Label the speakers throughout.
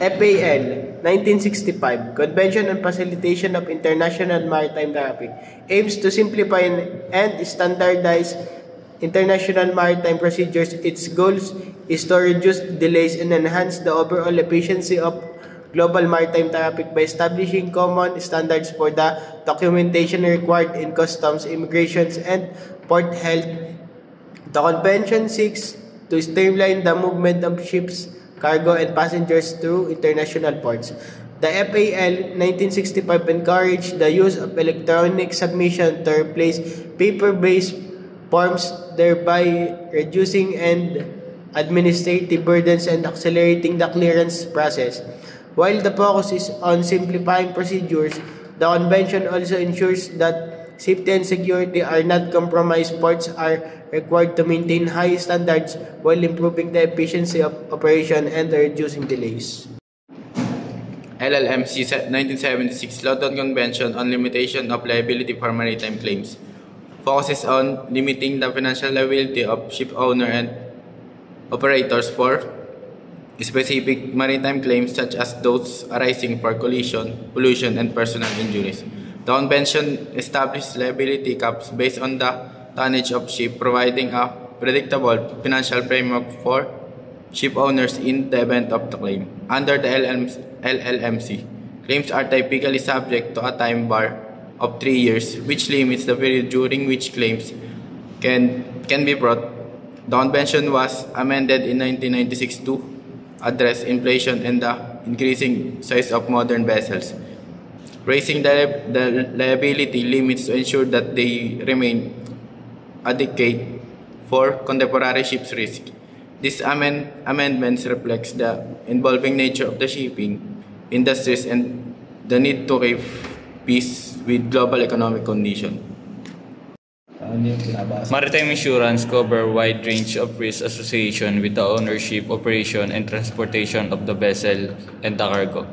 Speaker 1: FAL 1965, Convention on Facilitation of International Maritime Traffic, aims to simplify and standardize international maritime procedures. Its goals is to reduce delays and enhance the overall efficiency of global maritime traffic by establishing common standards for the documentation required in customs, immigration, and port health. The convention seeks to streamline the movement of ships, cargo, and passengers through international ports. The FAL 1965 encouraged the use of electronic submission to replace paper-based forms, thereby reducing administrative burdens and accelerating the clearance process. While the focus is on simplifying procedures, the convention also ensures that safety and security are not compromised. Ports are required to maintain high standards while improving the efficiency of operation and reducing delays.
Speaker 2: LLMC 1976 London Convention on Limitation of Liability for Maritime Claims focuses on limiting the financial liability of ship owners and operators for specific maritime claims such as those arising for collision, pollution, and personal injuries. The convention establishes liability caps based on the tonnage of ship, providing a predictable financial framework for ship owners in the event of the claim. Under the LLMC, claims are typically subject to a time bar of 3 years, which limits the period during which claims can be brought. The convention was amended in 1996 to address inflation and the increasing size of modern vessels, raising the liability limits to ensure that they remain adequate for contemporary ships' risk. This amendments reflects the evolving nature of the shipping industries and the need to keep pace with global economic conditions.
Speaker 3: Maritime insurance covers a wide range of risks associated with the ownership, operation, and transportation of the vessel and the cargo.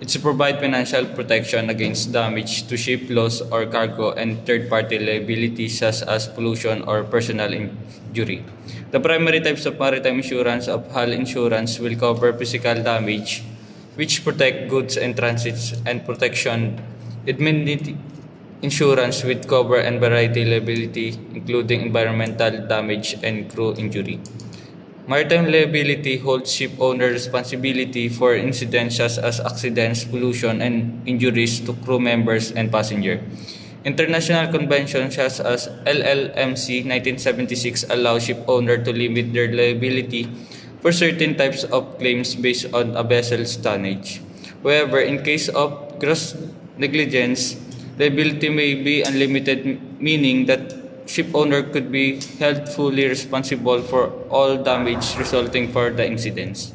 Speaker 3: It provides financial protection against damage to ship, loss, or cargo, and third-party liabilities such as pollution or personal injury. The primary types of maritime insurance of hull insurance will cover physical damage, which protect goods and transits, and protection indemnity insurance with cover and variety liability, including environmental damage and crew injury. Maritime liability holds ship owner responsibility for incidents such as accidents, pollution, and injuries to crew members and passengers. International conventions such as LLMC 1976 allow ship owners to limit their liability for certain types of claims based on a vessel's tonnage. However, in case of gross negligence, liability may be unlimited, meaning that ship owner could be held fully responsible for all damage resulting from the incidents.